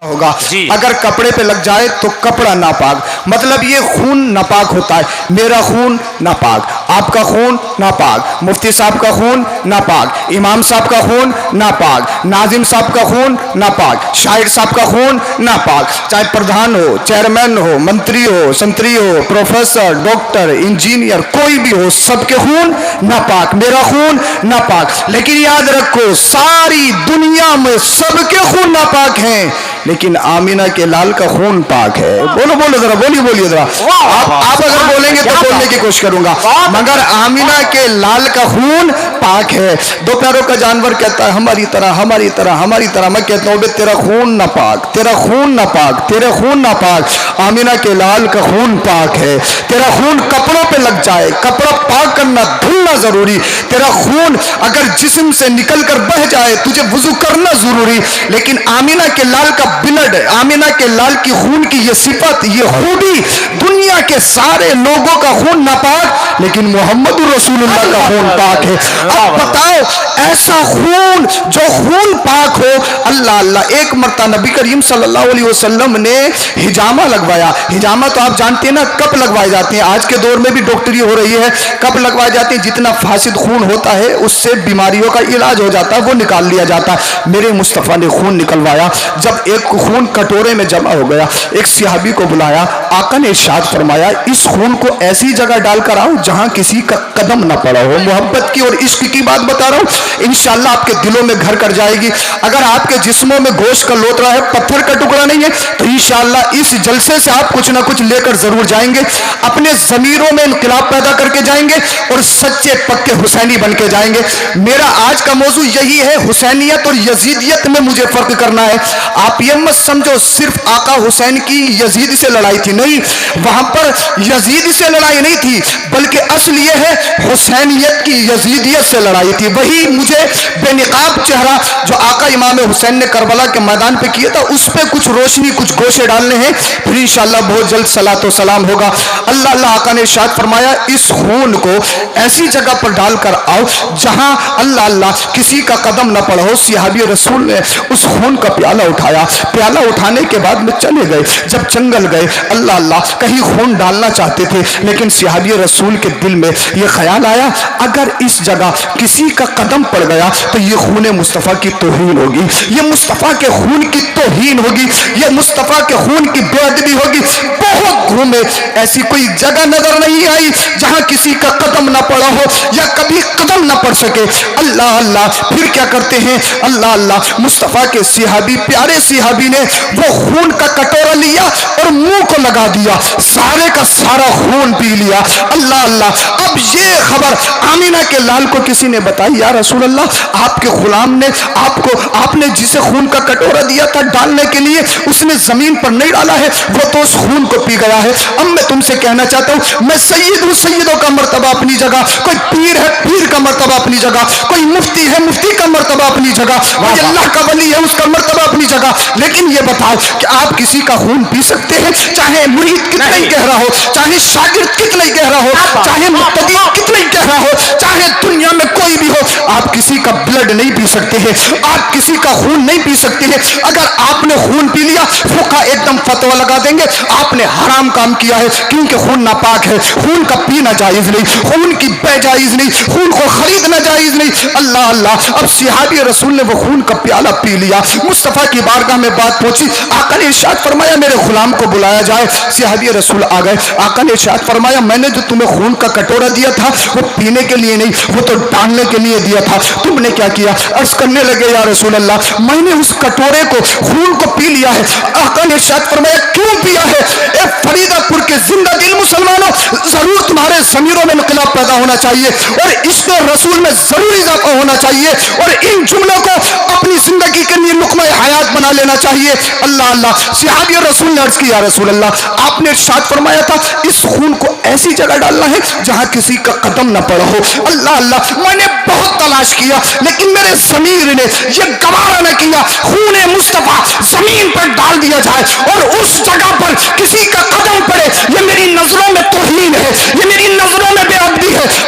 ہوگا اگر کپڑے پہ لگ جائے تو کپڑا ناپاک، مطلب یہ خون ناپاک ہوتا ہے. میرا خون ناپاک، آپ کا خون ناپاک، مفتی صاحب کا خون ناپاک، امام صاحب کا خون ناپاک، ناظم صاحب کا خون ناپاک، شاعر صاحب کا خون ناپاک، چاہے پردھان ہو، چیئرمین ہو، منتری ہو، سنتری ہو، پروفیسر، ڈاکٹر، انجینئر، کوئی بھی ہو، سب کے خون ناپاک. میرا خون ناپاک. لیکن یاد رکھو ساری دنیا میں سب کے خون ناپاک ہیں لیکن آمینہ کے لال کا خون پاک ہے. بولو بولو ذرا، بولیے ذرا. آپ اگر بولیں گے تو بولنے کی کوشش کروں گا، مگر آمینہ کے لال کا خون پاک ہے. دو پیروں کا جانور کہتا ہے ہماری طرح ہماری طرح ہماری طرح. میں کہتا ہوں بے تیرا خون نہ پاک، تیرا خون نہ پاک، تیرا خون نہ پاک. آمینہ کے لال کا خون پاک ہے. تیرا خون کپڑوں پہ لگ جائے، کپڑا پاک کرنا دھلنا ضروری. تیرا خون اگر جسم سے نکل کر بہ جائے تجھے وضو کرنا ضروری. لیکن آمینہ کے لال کا بلڈ، آمینہ کے لال کی خون کی یہ صفت، یہ خوبی، دنیا کے سارے لوگوں کا خون ناپاک لیکن محمد رسول اللہ کا خون پاک ہے. اب بتاؤ ایسا خون جو خون پاک ہو. اللہ اللہ. ایک مرتبہ نبی کریم صلی اللہ علیہ وسلم نے حجامہ لگوایا. حجامہ تو آپ جانتے ہیں نا کب لگوائے جاتے ہیں، آج کے دور میں بھی ڈاکٹری ہو رہی ہے. کب لگوائے جاتے ہیں؟ جتنا فاسد خون ہوتا ہے اس سے بیماریوں کا علاج ہو جاتا ہے، وہ نکال لیا جاتا ہے. میرے مصطفیٰ نے خون نکلوایا. جب ایک خون کٹورے میں جمع ہو گیا، ایک صحابی کو بلایا. آقا نے ارشاد فرمایا اس خون کو ایسی جگہ ڈال کر آؤ جہاں کسی کا قدم نہ پڑا ہو. محبت کی اور عشق کی بات بتا رہا ہوں، انشاءاللہ آپ کے دلوں میں گھر کر جائے گی. اگر آپ کے جسموں میں گوشت کا لوترا ہے، پتھر کا ٹکڑا نہیں ہے، تو انشاءاللہ اس جلسے سے آپ کچھ نہ کچھ لے کر ضرور جائیں گے. اپنے ضمیروں میں انقلاب پیدا کر کے جائیں گے اور سچے پکے حسینی بن کے جائیں گے. میرا آج کا موضوع یہی ہے، حسینیت اور یزیدیت میں مجھے فرق کرنا ہے. آپ یہ مت سمجھو صرف آقا حسین کی یزید سے لڑائی تھی، نہیں، وہاں پر یزید سے لڑائی نہیں تھی بلکہ اصل یہ ہے حسینیت کی یزیدیت سے لڑائی تھی. وہی مجھے بے نقاب چہرہ جو آقا امام حسین نے کربلا کے میدان پہ کیا تھا اس پہ کچھ روشنی، کچھ گوشے ڈالنے ہیں، پھر انشاءاللہ بہت جلد صلاۃ و سلام ہوگا. اللہ اللہ. آقا نے ارشاد فرمایا اس خون کو ایسی جگہ پر ڈال کر آؤ جہاں اللہ اللہ کسی کا قدم نہ پڑا ہو. صحابی رسول نے اس خون کا پیالہ اٹھایا. پیالہ اٹھانے کے بعد میں چلے گئے. جب جنگل گئے اللہ اللہ کہیں خون ڈالنا چاہتے تھے لیکن صحابی رسول کے دل میں یہ خیال آیا اگر اس جگہ کسی کا قدم پڑ گیا تو یہ خون مصطفیٰ کی توہین ہوگی، یہ مصطفیٰ کے خون کی توہین ہوگی، یہ مصطفیٰ کے خون کی بے ادبی ہوگی. بہت گھومے، ایسی کوئی جگہ نظر نہیں آئی جہاں کسی کا قدم نہ پڑا ہو یا کبھی قدم نہ پڑ سکے. اللہ اللہ. پھر کیا کرتے ہیں؟ اللہ اللہ. مصطفیٰ کے صحابی، پیارے صحابی نے وہ خون کا کٹورا لیا اور منہ کو لگا دیا، سارے کا سارا خون پی لیا. اللہ اللہ. اب یہ خبر آمینہ کے لال کو کسی نے بتائی، یا رسول اللہ آپ کے غلام نے آپ نے جسے خون کا کٹورا دیا تھا ڈالنے کے لیے اس نے زمین پر نہیں ڈالا ہے، وہ تو اس خون کو پی گیا ہے. اب میں تم سے کہنا چاہتا ہوں میں سید ہوں، سیدوں کا مرتبہ اپنی جگہ، کوئی پیر ہے پیر کا مرتبہ اپنی جگہ، کوئی مفتی ہے مفتی کا مرتبہ اپنی جگہ، کوئی اللہ کا ولی ہے اس کا مرتبہ اپنی جگہ. لیکن یہ بتاؤ کہ آپ کسی کا خون پی سکتے ہیں؟ چاہے مرید کتنا ہی گہرا ہو، چاہے شاگرد کتنا ہی گہرا ہو، چاہے مقتدی کتنا ہی گہرا ہو، چاہے دنیا میں کوئی بھی ہو، آپ کسی کا بلڈ نہیں پی سکتے ہیں، آپ کسی کا خون نہیں پی سکتے ہیں. اگر آپ نے خون پی لیا فقہ ایک دم فتویٰ لگا دیں گے آپ نے حرام کام کیا ہے کیونکہ خون ناپاک ہے. خون کا پینا جائز نہیں، خون کی بے جائز نہیں، خون کو خریدنا جائز نہیں. اللہ اللہ. اب صحابی رسول نے وہ خون کا پیالہ پی لیا. مصطفیٰ کی بارگاہ میں بات پہنچی. آقا نے ارشاد فرمایا میرے غلام کو بلایا جائے. صحابی رسول آ گئے. آقا نے ارشاد فرمایا میں نے جو تمہیں خون کا کٹورا دیا تھا وہ پینے کے لیے نہیں، وہ تو ڈالنے کے لیے دیا تھا، تم نے کیا کیا؟ عرض کرنے لگے یا رسول اللہ میں نے اس کٹورے کو خون کو پی لیا ہے. آقا نے ارشاد فرمایا کیوں پیا ہے؟ اے فریدہ پور کے زندہ دل مسلمانوں، ضرور تمہارے ضمیروں میں انقلاب پیدا ہونا چاہیے اور عشق رسول میں ضرور اضافہ ہونا چاہیے اور ان جملوں کو اپنی زندگی کے لیے لقمہ حیات بنا لینا چاہیے. اللہ اللہ. صحابی رسول نے عرض کی یا رسول اللہ آپ نے ارشاد فرمایا تھا اس خون کو ایسی جگہ ڈالنا ہے جہاں کسی کا قدم نہ پڑا ہو. اللہ اللہ. میں نے بہت تلاش کیا لیکن میرے ضمیر نے یہ گوارا نہ کیا خون مصطفیٰ زمین پر ڈال دیا جائے اور اس جگہ پر کسی کا قدم پڑے. یہ میری نظروں میں توہین ہے، یہ میری نظروں میں بے ادبی ہے.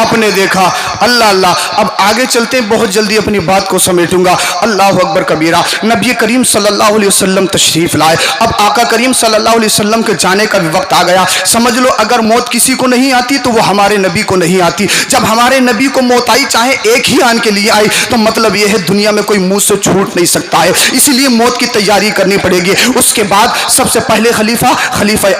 آپ نے دیکھا اللہ اللہ. اب آگے چلتے ہیں, بہت جلدی اپنی بات کو سمیٹوں گا. اللہ اکبر کبیرہ. نبی کریم صلی اللہ علیہ وسلم تشریف لائے. اب آقا کریم صلی اللہ علیہ وسلم کے جانے کا بھی وقت آ گیا. سمجھ لو اگر موت کسی کو نہیں آتی تو وہ ہمارے نبی کو نہیں آتی. جب ہمارے نبی کو موت آئی, چاہے ایک ہی آن کے لیے آئی, تو مطلب یہ ہے دنیا میں کوئی منہ سے چھوٹ نہیں سکتا ہے, اسی لیے موت کی تیاری کرنی پڑے گی. اس کے بعد سب سے پہلے خلیفہ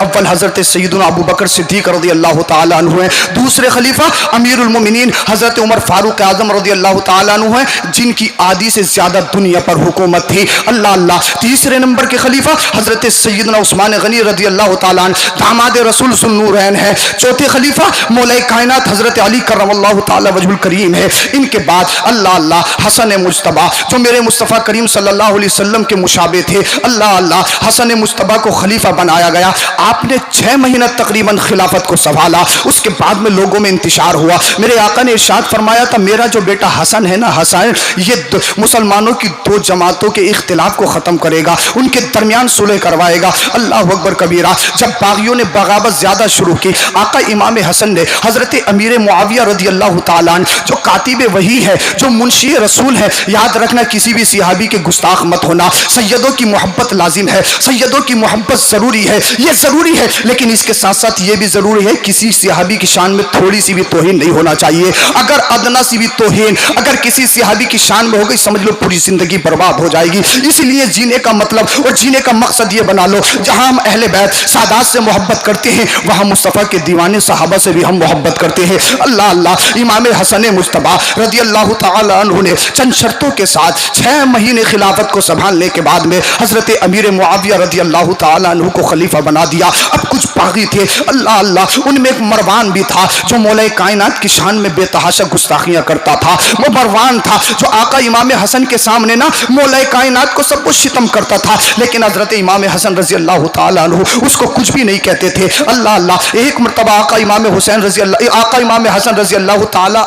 اول حضرت سیدنا ابو بکر صدیق رضی اللہ تعالیٰ عنہ ہیں. دوسرے خلیفہ امیر المومنین حضرت عمر فاروق اعظم رضی اللہ تعالیٰ عنہ ہیں, جن کی آدھی سے زیادہ دنیا پر حکومت تھی. اللہ اللہ. تیسرے نمبر کے خلیفہ حضرت سیدنا عثمان غنی رضی اللہ تعالیٰ عنہ, داماد رسول ذو النورین ہیں. چوتھے خلیفہ مولا کائنات حضرت علی کرم اللہ تعالیٰ وجہ الکریم ہے. ان کے بعد اللہ اللہ حسن مجتبیٰ, جو میرے مصطفیٰ کریم صلی اللہ علیہ وسلم کے مشابہ تھے. اللہ اللہ. حسن مجتبیٰ کو خلیفہ بنایا گیا. آپ نے 6 مہینہ تقریباً خلافت کو سنبھالا. اس کے بعد میں لوگوں میں انتشار ہوا. میرے آقا نے ارشاد فرمایا تھا, میرا جو بیٹا حسن ہے نا, حسن یہ مسلمانوں کی 2 جماعتوں کے اختلاف کو ختم کرے گا, ان کے درمیان صلح کروائے گا. اللہ اکبر کبیرہ. جب باغیوں نے بغاوت زیادہ شروع کی, آقا امام حسن نے حضرت امیر معاویہ رضی اللہ تعالیٰ عنہ, جو کاتب وحی ہے, جو منشی رسول ہے, یاد رکھنا کسی بھی صحابی کے گستاخ مت ہونا. سیدوں کی محبت لازم ہے, سیدوں کی محبت ضروری ہے, یہ ضروری ہے, لیکن اس کے ساتھ ساتھ یہ بھی ضروری ہے کسی صحابی کی شان میں تھوڑی سی بھی توہین نہیں ہونا چاہیے. اگر ادنا سی بھی توہین اگر کسی صحابی کی شان میں ہو گئی, سمجھ لو پوری زندگی برباد ہو جائے گی. اس لیے جینے کا مطلب اور جینے کا مقصد یہ بنا لو, جہاں ہم اہل بیت سادات سے محبت کرتے ہیں, وہاں مصطفیٰ کے دیوانے صحابہ سے بھی ہم محبت کرتے ہیں. اللہ اللہ. امام حسن مجتبیٰ رضی اللہ تعالی عنہ نے چند شرطوں کے ساتھ 6 مہینے خلافت کو سنبھالنے کے بعد میں حضرت امیر معاویہ رضی اللہ تعالی عنہ کو خلیفہ بنا دیا. اب کچھ باغی تھے, اللہ اللہ, ان میں ایک مروان بھی تھا جو مولا کائنات کی شان میں بے تحاشا گستاخیاں کرتا تھا. وہ مروان تھا جو آقا امام حسن کے سامنے نا مولا کائنات کو سب کو شتم کرتا تھا, لیکن حضرت امام حسن رضی اللہ تعالی عنہ اس کو کچھ بھی نہیں کہتے تھے. اللہ اللہ. ایک مرتبہ آقا امام حسن رضی اللہ تعالی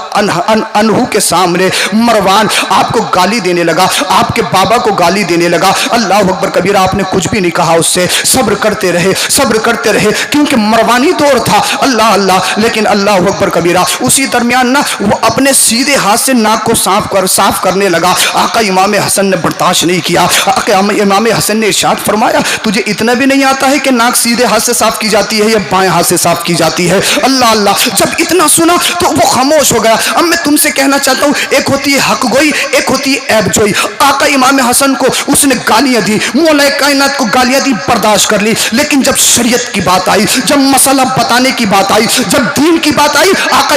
عنہ کے سامنے مروان آپ کو گالی دینے لگا, آپ کے بابا کو گالی دینے لگا. اللہ اکبر کبیرہ. آپ نے کچھ بھی نہیں کہا, اس سے صبر کرتے رہے کیونکہ مروانی دور تھا. اللہ اللہ. لیکن اللہ اکبر کبیرہ, اسی درمیان نا وہ اپنے سیدھے ہاتھ سے ناک کو صاف کرنے لگا. آقا امام حسن نے برداشت نہیں کیا. آقا امام حسن نے ارشاد فرمایا, تجھے اتنا بھی نہیں آتا ہے کہ ناک سیدھے ہاتھ سے صاف کی جاتی ہے یا بائیں ہاتھ سے صاف کی جاتی ہے؟ اللہ اللہ. جب اتنا سنا تو وہ خاموش ہو گیا. اب میں تم سے کہنا چاہتا ہوں, ایک ہوتی ہے حق گوئی, ایک ہوتی ہے عیب جوئی. آقا امام حسن کو اس نے گالیاں دی, مولا کائنات کو گالیاں دی, برداشت کر لی. لیکن جب شریعت کی بات آئی, جب مسئلہ بتانے کی بات آئی, جب دین کی بات آئی, آقا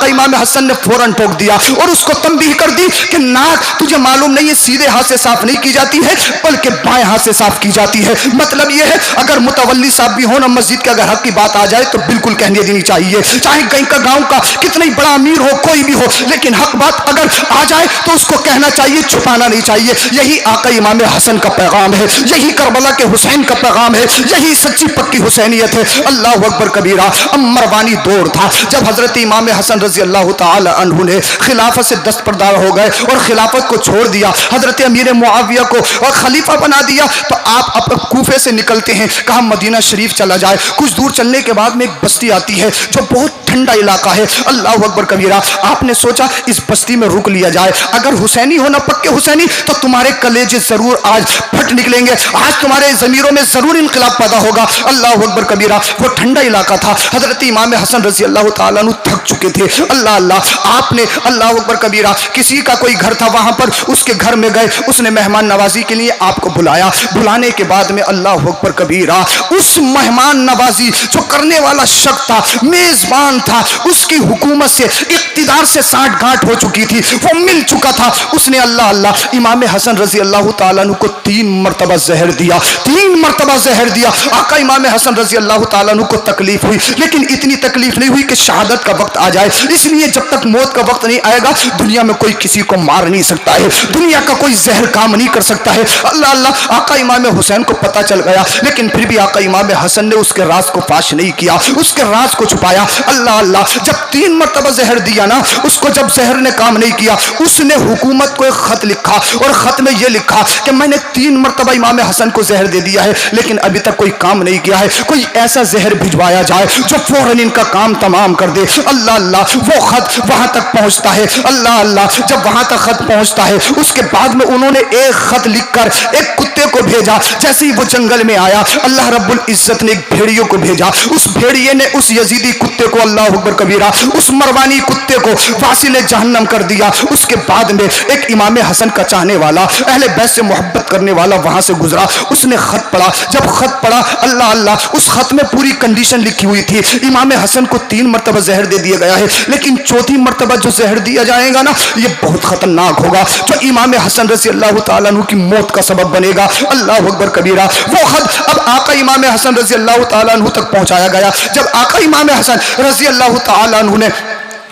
امام حسن نے فوراً ٹوک دیا اور اس کو تنبیہ کر دی کہ ناک تجھے معلوم نہیں ہے سیدھے ہاتھ سے صاف نہیں کی جاتی ہے بلکہ بائیں ہاتھ سے صاف کی جاتی ہے. مطلب یہ ہے اگر متولی صاحب بھی ہو نا مسجد کے, اگر حق کی بات آ جائے تو بالکل کہنے دینی چاہیے, چاہے کہیں کا گاؤں کا کتنا ہی بڑا امیر ہو, کوئی بھی ہو, لیکن حق بات اگر آ جائے تو اس کو کہنا چاہیے, چھپانا نہیں چاہیے. یہی آقا امام حسن کا پیغام ہے, یہی کربلا کے حسین کا پیغام ہے, یہی سچی پکی حسینیت ہے. اللہ اکبر کبیرہ. اب مروانی دور تھا جب حضرت امام حسن رضی اللہ تعالی عنہ نے خلافت سے دستبردار ہو گئے اور خلافت کو چھوڑ دیا, حضرت امیر معاویہ کو اور خلیفہ بنا دیا. تو آپ کوفے سے نکلتے ہیں, کہاں مدینہ شریف چلا جائے. کچھ دور چلنے کے بعد میں ایک بستی آتی ہے جو بہت ٹھنڈا علاقہ ہے. اللہ اکبر کبیرہ. آپ نے سوچا اس بستی میں رک لیا جائے, اگر حسینی ہونا پکے حسینی تو تمہارے کلیجے ضرور آج پھٹ نکلیں گے, آج تمہارے ضمیروں میں ضرور انقلاب پیدا ہوگا. اللہ اکبر کبیرہ. وہ ٹھنڈا علاقہ تھا. حضرت امام حسن رضی اللہ تعالیٰ عنہ تھک چکے تھے. اللہ اللہ. آپ نے اللہ اکبر کبیرہ, کسی کا کوئی گھر تھا وہاں پر, اس کے گھر میں گئے, اس نے مہمان نوازی کے لیے آپ کو بلایا. بلانے کے بعد میں اللہ اکبر کبیرہ, اس مہمان نوازی جو کرنے والا شخص تھا, میزبان تھا, اس کی حکومت سے اقتدار سے سانٹھ گانٹھ ہو چکی تھی, وہ مل چکا تھا. اس نے اللہ اللہ امام حسن رضی اللہ تعالیٰ عنہ کو 3 مرتبہ زہر دیا, 3 مرتبہ زہر دیا. آقا امام حسن رضی اللہ تعالیٰ عنہ کو تکلیف ہوئی, لیکن اتنی تکلیف نہیں ہوئی کہ شہادت کا وقت آ جائے. اس لیے جب تک موت کا وقت نہیں آئے گا دنیا میں کوئی کسی کو مار نہیں سکتا ہے, دنیا کا کوئی زہر کام نہیں کر سکتا ہے. اللہ اللہ. آقا امام حسین کو پتہ چل گیا, لیکن پھر بھی آقا امام حسن نے اس کے راز کو فاش نہیں کیا, اس کے راز کو چھپایا. اللہ اللہ. جب 3 مرتبہ زہر دیا نا, اس کو جب زہر نے کام نہیں کیا, اس نے حکومت کو ایک خط لکھا اور خط میں یہ لکھا کہ میں نے 3 مرتبہ امام حسن کو زہر دے دیا ہے لیکن ابھی تک کوئی کام نہیں کیا ہے، کوئی ایسا زہر بھجوایا جائے جو فوراً ان کا کام تمام کر دے۔ اللہ اللہ، وہ خط وہاں تک پہنچتا ہے، اللہ اللہ، جب وہاں تک خط پہنچتا ہے اس کے بعد میں انہوں نے ایک خط لکھ کر ایک کتے کو بھیجا۔ جیسے ہی وہ جنگل میں آیا اللہ رب العزت نے ایک بھیڑیے کو بھیجا، اس بھیڑیے نے اس یزیدی کتے کو، اللہ اکبر کبیرہ، اس مروانی کتے کو واصل جہنم کر دیا۔ اس کے بعد میں ایک امام حسن کا چاہنے والا، اہل بیت سے محبت کرنے والا وہاں سے گزرا، اس نے خط پڑھا۔ جب خط پڑھا اللہ اللہ، اس خط میں پوری کنڈیشن لکھی ہوئی تھی، امام حسن کو 3 مرتبہ زہر دے دیا گیا ہے لیکن 4تھی مرتبہ جو زہر دیا جائے گا نا یہ بہت خطرناک ہوگا، جو امام حسن رضی اللہ تعالیٰ عنہ کی موت کا سبب بنے گا۔ اللہ اکبر کبیرہ۔ وہ خط اب آقا امام حسن رضی اللہ تعالیٰ عنہ تک پہنچایا گیا۔ جب آقا امام حسن رضی اللہ تعالیٰ عنہ نے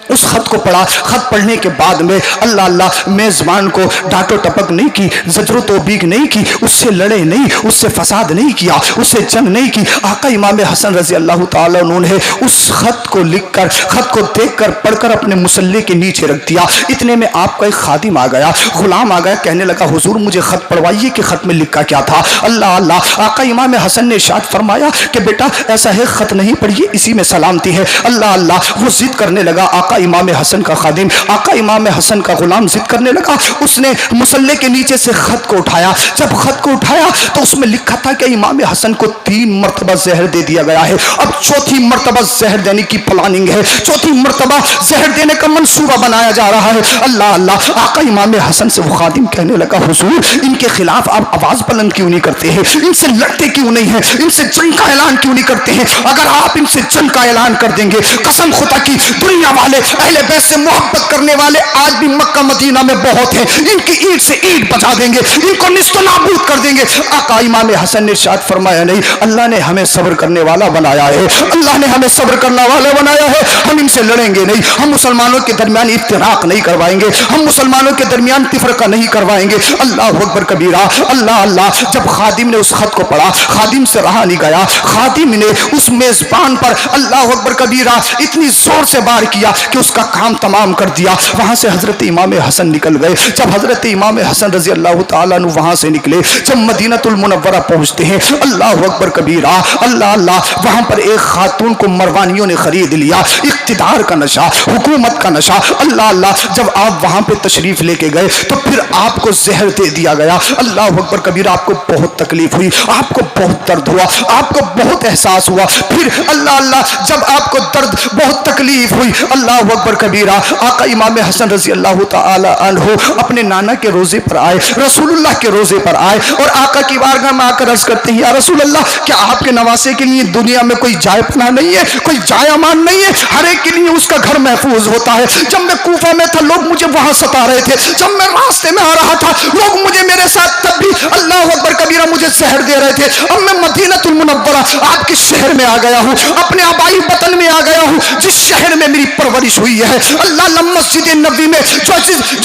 اس خط کو پڑھا، خط پڑھنے کے بعد میں اللہ اللہ میزبان کو ڈانٹو ٹپک نہیں کی، زجر و توبیخ نہیں کی، اس سے لڑے نہیں، اس سے فساد نہیں کیا، اس سے جنگ نہیں کی۔ آقا امام حسن رضی اللہ تعالیٰ عنہ نے اس خط کو لکھ کر، خط کو دیکھ کر، پڑھ کر اپنے مصلی کے نیچے رکھ دیا۔ اتنے میں آپ کا ایک خادم آ گیا، غلام آ گیا، کہنے لگا حضور مجھے خط پڑھوائیے کہ خط میں لکھا کیا تھا۔ اللہ اللہ، آقا امام حسن نے ارشاد فرمایا کہ بیٹا ایسا ہے خط نہیں پڑھیے، اسی میں سلامتی ہے۔ اللہ اللہ، وہ ضد کرنے لگا، آقا امام حسن کا خادم، آقا امام حسن کا غلام ضد کرنے لگا۔ اس نے مصلی کے نیچے سے خط کو اٹھایا، جب خط کو اٹھایا تو اس میں لکھا تھا کہ امام حسن کو 3 مرتبہ زہر دے دیا گیا ہے، اب 4تھی مرتبہ زہر دینے کی پلاننگ ہے، 4تھی مرتبہ زہر دینے کا منصوبہ بنایا جا رہا ہے۔ اللہ اللہ، آقا امام حسن سے وہ خادم کہنے لگا حضور ان کے خلاف آپ آواز بلند کیوں نہیں کرتے ہیں، ان سے لڑتے کیوں نہیں ہیں، ان سے جنگ کا اعلان کیوں نہیں کرتے ہیں؟ اگر آپ ان سے جنگ کا اعلان کر دیں گے قسم خدا کی دنیا والے، اہل بیت سے محبت کرنے والے آج بھی مکہ مدینہ میں بہت ہیں، ان کی اینٹ سے اینٹ بجا دیں گے، ان کو نیست و نابود کر دیں گے۔ آقا امام حسن نے ارشاد فرمایا نہیں، اللہ نے ہمیں صبر کرنے والا بنایا ہے، اللہ نے ہمیں صبر کرنے والا بنایا ہے، ہم ان سے لڑیں گے نہیں، ہم مسلمانوں کے درمیان افتراق نہیں کروائیں گے، ہم مسلمانوں کے درمیان تفرقہ نہیں کروائیں گے۔ اللہ اکبر کبیرہ۔ اللہ اللہ، جب خادم نے اس خط کو پڑھا خادم سے رہا نہیں گیا، خادم نے اس میزبان پر اللہ اکبر کبیرہ اتنی زور سے وار کیا کہ اس کا کام تمام کر دیا۔ وہاں سے حضرت امام حسن نکل گئے۔ جب حضرت امام حسن رضی اللہ تعالیٰ عنہ وہاں سے نکلے، جب مدینہ المنورہ پہنچتے ہیں، اللہ اکبر کبیرہ، اللہ اللہ، وہاں پر ایک خاتون کو مروانیوں نے خرید لیا، اقتدار کا نشہ، حکومت کا نشہ۔ اللہ اللہ، جب آپ وہاں پہ تشریف لے کے گئے تو پھر آپ کو زہر دے دیا گیا۔ اللہ اکبر کبیرہ، آپ کو بہت تکلیف ہوئی، آپ کو بہت درد ہوا، آپ کو بہت احساس ہوا۔ پھر اللہ اللہ، جب آپ کو درد بہت تکلیف ہوئی، اللہ اکبر کبیرہ، آقا امام حسن رضی اللہ تعالی عنہ اپنے نانا کے روزے پر آئے، رسول اللہ کے روزے پر آئے اور آقا کی بارگاہ میں آ کر عرض کرتے ہیں یا رسول اللہ کیا آپ کے نواسے کے لیے دنیا میں کوئی جائے پناہ نہیں ہے، کوئی جائے امان نہیں ہے؟ ہر ایک کے لیے اس کا گھر محفوظ ہوتا ہے۔ جب میں کوفہ میں تھا لوگ مجھے وہاں ستا رہے تھے، جب میں راستے میں آ رہا تھا لوگ مجھے میرے ساتھ تب بھی اللہ اکبر کبیرہ مجھے زہر دے رہے تھے۔ اب میں مدینہ المنورہ آپ کے شہر میں آ گیا ہوں، اپنے آبائی وطن میں آ گیا ہوں جس شہر میں میری پرورش ہوئی ہے۔ اللہ اللہ، مسجد نبوی میں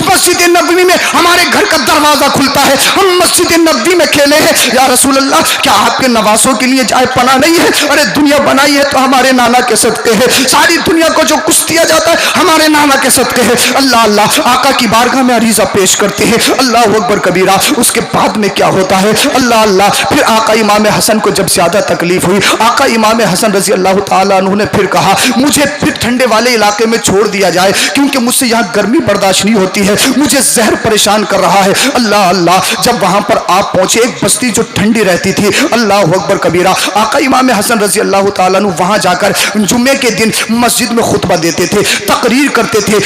مسجد نبوی میں ہمارے گھر کا دروازہ کھلتا ہے، ہم مسجد نبوی میں کھیلے ہیں۔ یا رسول اللہ کیا آپ کے نواسوں کے لیے جائے پناہ نہیں ہے؟ ارے دنیا بنائی ہے تو ہمارے نانا کے صدقے ہے، ساری دنیا کو جو کچھ دیا جاتا ہے ہمارے نانا کے صدقے ہے۔ اللہ اللہ، آقا کی بارگاہ میں عریضہ پیش کرتے ہیں، اللہ اکبر کبیرہ۔ اس کے بعد میں کیا ہوتا ہے؟ اللہ اللہ، پھر آقا امام حسن کو جب زیادہ تکلیف ہوئی، آقا امام حسن رضی اللہ تعالیٰ عنہ نے پھر کہا مجھے پھر ٹھنڈے والے علاقے میں چھوڑ دیا جائے کیونکہ مجھ سے یہاں گرمی برداشت نہیں ہوتی ہے، مجھے زہر پریشان کر رہا ہے۔ اللہ اللہ، جب وہاں پر آپ پہنچے ایک بستی جو ٹھنڈی رہتی تھی، اللہ اکبر کبیرہ، آقا امام حسن رضی اللہ تعالیٰ عنہ وہاں جا کر جمعے کے دن مسجد میں خطبہ دیتے تھے، تقریر کرتے تھے۔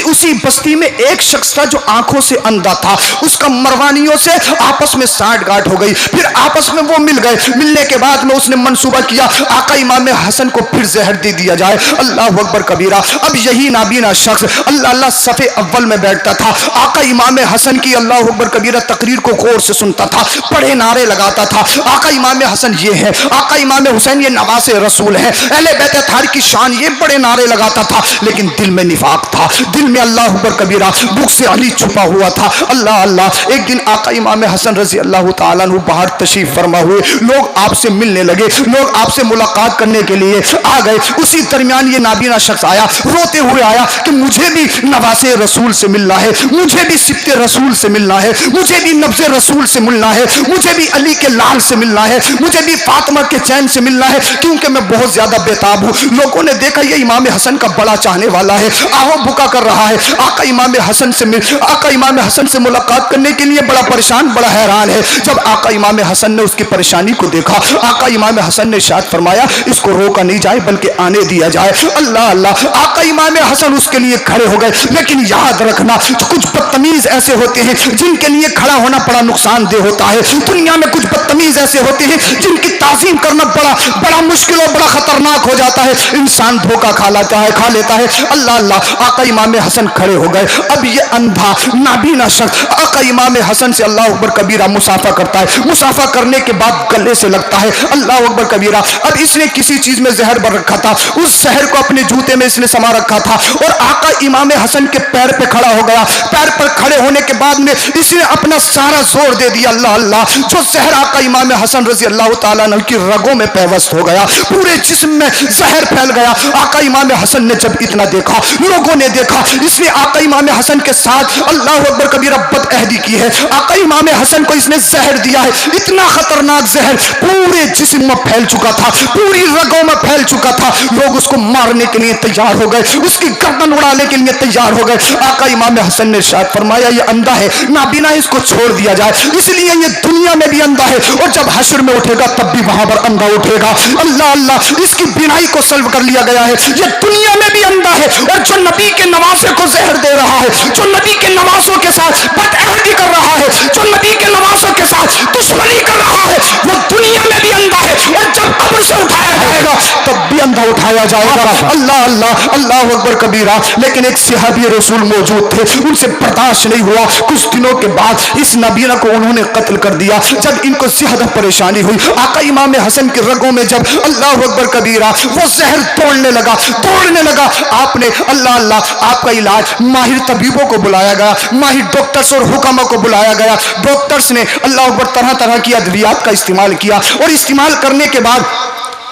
اسی بستی میں ایک شخص تھا جو آنکھوں سے اندھا تھا، اس کا مروانیوں سے آپس میں سانٹھ گانٹھ ہو گئی، پھر آپس میں وہ مل گئے، ملنے کے بعد میں اس نے منصوبہ کیا آقا امام حسن کو پھر زہر دے دیا جائے۔ اللہ اکبر کبیرہ، اب یہی نابینا شخص اللہ اللہ صفے اول میں بیٹھتا تھا، آقا امام حسن کی اللہ اکبر کبیرہ تقریر کو غور سے سنتا تھا، بڑے نعرے لگاتا تھا، آقا امام حسن یہ ہے، آقا امام حسین یہ نواز رسول ہے، اہل بیت اطہار کی شان، یہ بڑے نعرے لگاتا تھا، لیکن دل میں نفاق تھا، دل میں اللہ اکبر کبیرہ بغض علی چھپا ہوا تھا۔ اللہ اللہ، ایک دن آقا امام حسن رضی اللہ تعالیٰ عنہ باہر تشریف فرما ہوئے، لوگ آپ سے ملنے لگے، لوگ آپ سے ملاقات کرنے کے لیے آ گئے، اسی درمیان یہ نابینا شخص آیا، رو روتے ہوئے آیا کہ مجھے بھی نواسے رسول سے ملنا ہے, مجھے بھی سبط رسول سے ملنا ہے, مجھے بھی نبض رسول سے ملنا ہے, مجھے بھی علی کے لال سے ملنا ہے, مجھے بھی فاطمہ کے چین سے ملنا ہے, کیونکہ میں بہت زیادہ بےتاب ہوں. لوگوں نے دیکھا یہ امام حسن کا بڑا چاہنے والا ہے, آہو بھکا کر رہا ہے, آقا امام حسن سے ملاقات کرنے کے لیے بڑا پریشان, بڑا حیران ہے. جب آقا امام حسن نے اس کی پریشانی کو دیکھا, آقا امام حسن نے ارشاد فرمایا اس کو روکا نہیں جائے بلکہ آنے دیا جائے. اللہ اللہ, آقا امام حسن اس کے لیے کھڑے ہو گئے. لیکن یاد رکھنا کچھ بدتمیز ایسے ہوتے ہیں جن کے لیے کھڑا ہونا بڑا نقصان دہ ہوتا ہے. دنیا میں کچھ بدتمیز ایسے ہوتے ہیں جن کی تعظیم کرنا بڑا مشکل اور بڑا خطرناک ہو جاتا ہے. انسان دھوکہ کھا لیتا ہے. اللہ اللہ, آقا امام حسن کھڑے ہو گئے. اب یہ اندھا نابینا شخص آقا امام حسن سے اللہ اکبر کبیرہ مسافہ کرتا ہے. مسافہ کرنے کے بعد گلے سے لگتا ہے, اللہ اکبر کبیرہ. اب اس نے کسی چیز میں زہر بھر رکھا تھا, اس زہر کو اپنے جوتے میں اس نے سما رکھا تھا اور آقا امام حسن کے پیر پہ کھڑا ہو گیا. پیر پر کھڑے ہونے کے بعد میں اس نے اپنا سارا زور دے دیا. اللہ اللہ, جو زہر آقا امام حسن رضی اللہ تعالیٰ عنہ کی رگوں میں پیوست ہو گیا, پورے جسم میں زہر پھیل گیا. آقا امام حسن نے جب اتنا دیکھا, لوگوں نے دیکھا اس نے آقا امام حسن کے ساتھ اللہ اکبر کبیرہ بد عہدی کی ہے. آقا امام حسن کو اس نے زہر دیا ہے. اتنا خطرناک زہر پورے جسم میں پھیل چکا تھا, پوری رگوں میں پھیل چکا تھا. لوگ اس کو مارنے کے لیے تیار ہو گئے, اس کی گردن اڑانے کے لیے تیار ہو گئے. آقا امام حسن نے ارشاد فرمایا یہ اندھا ہے, نابینا ہے, اس کو چھوڑ دیا جائے. اس لیے یہ دنیا میں بھی اندھا ہے اور جب حشر میں اٹھے گا تب بھی وہاں پر اندھا اٹھے گا. اللہ اللہ, اس کی بینائی کو سلب کر لیا گیا ہے. یہ دنیا میں بھی اندھا ہے اور جو نبی کے نواسے کو زہر دے رہا ہے, جو نبی کے نواسوں کے ساتھ بد عہدی کر رہا ہے, جو نبی کے نواسوں کے ساتھ دشمنی کر رہا ہے, وہ دنیا میں بھی اندھا ہے اور جب قبر سے اٹھایا جائے گا تب بھی اندھا اٹھایا جائے گا. اللہ اللہ, اللہ اکبر کبیرہ. لیکن ایک صحابی رسول موجود تھے, ان سے برداشت نہیں ہوا. کچھ دنوں کے بعد اس نابینا کو انہوں نے قتل کر دیا. جب ان کو زیادہ پریشانی ہوئی, آقا امام حسن کی رگوں میں جب اللہ اکبر کبیرہ وہ زہر دوڑنے لگا. آپ نے اللہ اللہ, آپ کا علاج ماہر طبیبوں کو بلایا گیا, ماہر ڈاکٹرز اور حکموں کو بلایا گیا. ڈاکٹرز نے اللہ اکبر طرح طرح کی ادویات کا استعمال کیا اور استعمال کرنے کے بعد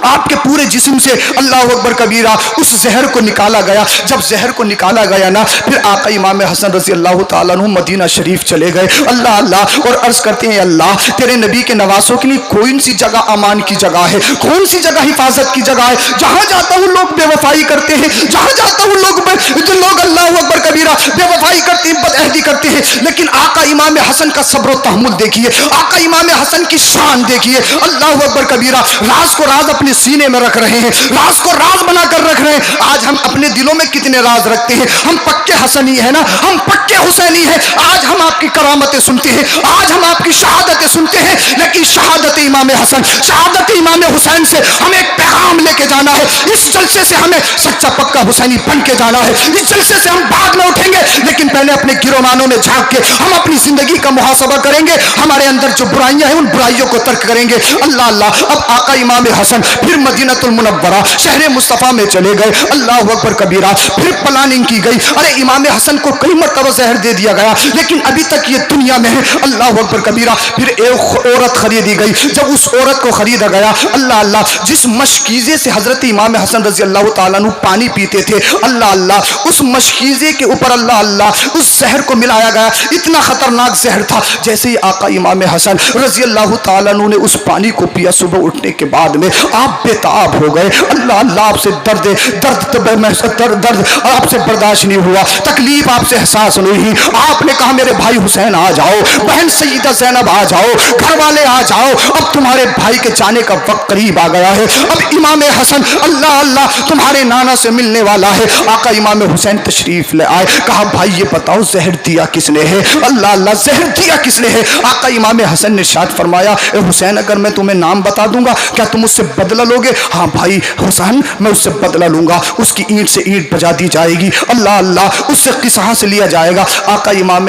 آپ کے پورے جسم سے اللہ اکبر کبیرہ اس زہر کو نکالا گیا. جب زہر کو نکالا گیا نا, پھر آقا امام حسن رضی اللہ تعالیٰ عنہ مدینہ شریف چلے گئے. اللہ اللہ, اور عرض کرتے ہیں اللہ تیرے نبی کے نواسوں کے لیے کون سی جگہ امان کی جگہ ہے, کون سی جگہ حفاظت کی جگہ ہے. جہاں جاتا ہوں لوگ بے وفائی کرتے ہیں, جہاں جاتا ہوں لوگ اللہ اکبر کبیرہ بے وفائی کرتے ہیں, بد عہدی کرتے ہیں. لیکن آقا امام حسن کا صبر و تحمل دیکھیے, آقا امام حسن کی شان دیکھیے. اللہ اکبر کبیرہ, راز کو راز اپنے سینے میں رکھ رہے ہیں, راز کو راز بنا کر رکھ رہے ہیں. آج ہم اپنے دلوں میں کتنے راز رکھتے ہیں. ہم پکے حسنی ہیں نا, ہم پکے حسینی ہیں. آج ہم آپ کی کرامتیں سنتے ہیں, آج ہم آپ کی شہادتیں سنتے ہیں, لیکن شہادت امام حسن, شہادت امام حسین سے ہمیں ایک پیغام لے کے جانا ہے. اس جلسے سے ہمیں سچا پکا حسینی بن کے جانا ہے. اس جلسے سے ہم بعد میں اٹھیں گے, لیکن پہلے اپنے گرومانوں میں جھانک کے ہم اپنی زندگی کا محاسبہ کریں گے. ہمارے اندر جو برائیاں ہیں ان برائیوں کو ترک کریں گے. اللہ اللہ, اب آقا امام حسن پھر مدینہ المنورہ شہر مصطفیٰ میں چلے گئے. اللہ اکبر کبیرہ, پھر پلاننگ کی گئی. ارے امام حسن کو کئی مرتبہ زہر دے دیا گیا, لیکن ابھی تک یہ دنیا میں ہے. اللہ اکبر کبیرہ, پھر ایک عورت خریدی گئی. جب اس عورت کو خریدا گیا, اللہ اللہ, جس مشکیزے سے حضرت امام حسن رضی اللہ تعالیٰ عنہ پانی پیتے تھے, اللہ اللہ, اس مشکیزے کے اوپر اللہ اللہ اس زہر کو ملایا گیا. اتنا خطرناک زہر تھا. جیسے ہی آقا امام حسن رضی اللہ تعالیٰ عنہ نے اس پانی کو پیا, صبح اٹھنے کے بعد میں آپ بےتاب ہو گئے. اللہ اللہ, آپ سے درد آپ سے برداشت نہیں ہوا, تکلیف آپ سے احساس نہیں ہوئی. آپ نے کہا میرے بھائی حسین آ جاؤ, بہن سیدہ زینب آ جاؤ, گھر والے آ جاؤ, اب تمہارے بھائی کے جانے کا وقت قریب آ گیا ہے. اب امام حسن اللہ اللہ تمہارے نانا سے ملنے والا ہے. آقا امام حسین تشریف لے آئے. کہا بھائی یہ بتاؤ زہر دیا کس نے ہے. اللہ اللہ, زہر دیا کس نے ہے. آقا امام حسن نے ارشاد فرمایا, اے حسین اگر میں تمہیں نام بتا دوں گا کیا تم اس سے بدلہ لوگے. ہاں بھائی حسین, میں اس سے بدلہ لوں گا. اس کی اینٹ سے اینٹ بجا دی جائے گی. اللہ اللہ, اس سے قصاص لیا جائے گا. آقا امام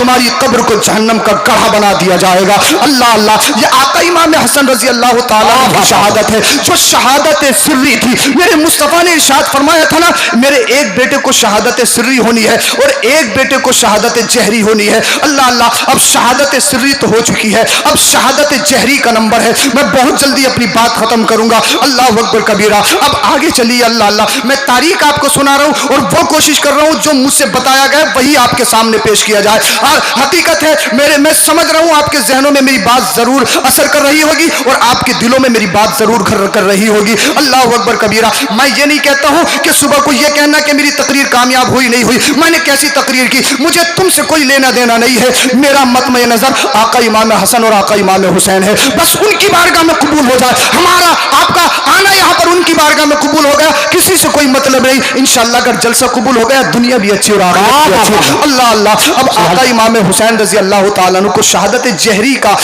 تمہاری قبر کو جہنم کا گڑھا بنا دیا جائے گا۔ اللہ اللہ، یہ آقا امام حسن رضی اللہ تعالیٰ عنہ کی شہادت ہے، جو شہادت سری تھی۔ میرے مصطفیٰ نے ارشاد فرمایا تھا نا، میرے ایک بیٹے کو شہادت سری ہونی ہے اور ایک بیٹے کو شہادت جہری ہونی ہے۔ اللہ اللہ، اب شہادت سری تو ہو چکی ہے، اب شہادت جہری کا نمبر ہے۔ میں بہت جلدی اپنی بات ختم کروں گا، اللہ اکبر کبیرہ۔ اب آگے چلیے، اللہ اللہ، میں تاریخ آپ کو سنا رہا ہوں اور وہ کوشش کر رہا ہوں جو مجھ سے بتایا گیا وہی آپ کے سامنے پیش کیا جائے۔ اور حقیقت ہے میں سمجھ رہا ہوں آپ کے ذہنوں میں میری بات ضرور اثر کر رہی ہوگی اور آپ کے دلوں میں میری بات ضرور گھر کر رہی ہوگی۔ اللہ اکبر کبیرہ۔ میں یہ نہیں کہتا ہوں کہ صبح کو یہ کہنا کہ میری تقریر کامیاب ہوئی نہیں ہوئی، میں نے کیسی تقریر کی، مجھے تم سے کوئی لینا دینا نہیں ہے۔ میرا مطمئن نظر آقا امام حسن اور آقا امام حسین ہے، بس ان کی بارگاہ میں قبول ہو جائے۔ ہمارا آپ کا آنا یہاں پر ان کی بارگاہ میں قبول ہو گیا، کسی سے کوئی مطلب نہیں۔ انشاءاللہ اگر جلسہ قبول ہو گیا، دنیا بھی اچھی اور آخرت بھی اچھی۔ اللہ اللہ، اب آقا امام حسین رضی اللہ تعالیٰ عنہ کو شہادت جہری کا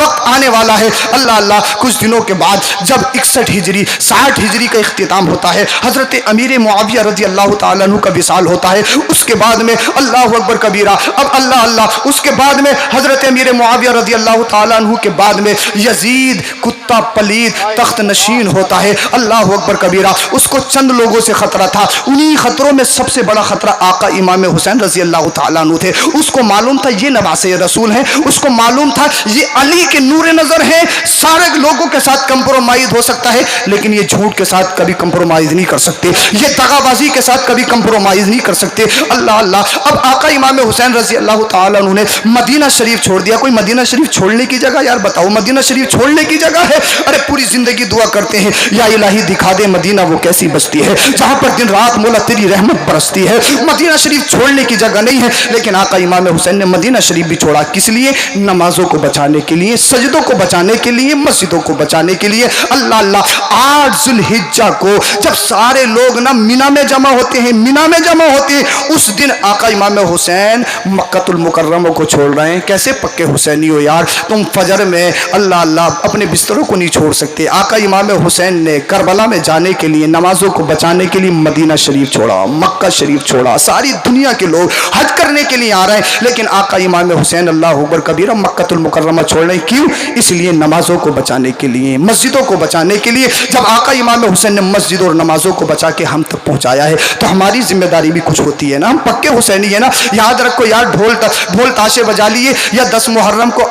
وقت آنے والا ہے۔ اللہ اللہ، کچھ دنوں کے بعد جب 61 ہجری 60 ہجری کا اختتام ہوتا ہے، حضرت امیر معاویہ رضی اللہ تعالیٰ عنہ کا وصال ہوتا ہے۔ اس کے بعد میں اللہ اکبر کبیرہ، اب اللہ اللہ، اس کے بعد میں حضرت امیر معاویہ رضی اللہ تعالیٰ عنہ کے بعد میں یزید کتا پلید تخت نشین ہوتا ہے۔ اللہ اکبر کبیرہ، اس کو چند لوگوں سے خطرہ تھا، انہی خطروں میں سب سے بڑا خطرہ آقا امام حسین رضی اللہ تعالیٰ عنہ تھے۔ اس کو معلوم تھا یہ نواسے رسول ہیں، اس کو معلوم تھا یہ علی کے نور نظر ہیں، سارے لوگوں کے ساتھ کمپرومائز ہو سکتا ہے لیکن یہ جھوٹ کے ساتھ کبھی کمپرومائز نہیں کر سکتے، یہ دغا بازی کے ساتھ کبھی کمپرومائز نہیں کر سکتے۔ اللہ اللہ، اب آقا امام حسین رضی اللہ تعالیٰ عنہ نے مدینہ شریف چھوڑ دیا۔ کوئی مدینہ شریف چھوڑنے کی جگہ، یار بتاؤ مدینہ شریف چھوڑنے کی جگہ ہے؟ ارے پوری زندگی دعا کرتے ہیں یا الہی دکھا دے مدینہ وہ کیسی بستی ہے جہاں پر دن رات مولا تیری رحمت برستی ہے۔ مدینہ شریف چھوڑنے کی جگہ نہیں ہے، لیکن آقا امام حسین نے مدینہ شریف بھی چھوڑا، کس لیے؟ نمازوں کو بچانے کے لیے، سجدوں کو بچانے کے لیے، مسجدوں کو بچانے کے لیے۔ اللہ اللہ، 8 ذوالحجہ کو جب سارے لوگ نا مینا میں جمع ہوتے ہیں، مینا میں جمع ہوتے ہیں، اس دن آقا امام حسین مکہ المکرمہ کو چھوڑ رہے ہیں۔ کیسے پکے حسینی ہو یار تم، فجر میں اللہ اللہ اپنے بستروں کو نہیں چھوڑ سکتے۔ آقا امام حسین نے کربلا میں جانے کے لیے، نمازوں کو بچانے کے لیے مدینہ شریف چھوڑا، مکہ شریف چھوڑا۔ ساری دنیا کے لوگ حج کرنے کے لیے آ رہے ہیں لیکن آقا امام حسین اللہ اکبر کبیرہ مکہ المکرمہ چھوڑ رہے ہیں۔ کیوں؟ اس لیے نمازوں کو بچانے کے لیے، مسجدوں کو بچانے کے لیے۔ جب آقا امام حسین نے مسجد اور نمازوں کو بچا کے ہم تک پہنچایا ہے تو ہماری ذمہ داری بھی کچھ ہوتی ہے نا، ہم پکے حسینی ہے نا۔ یاد رکھو یار، ڈھول تاشے بجا لیے یا 10 محرم کو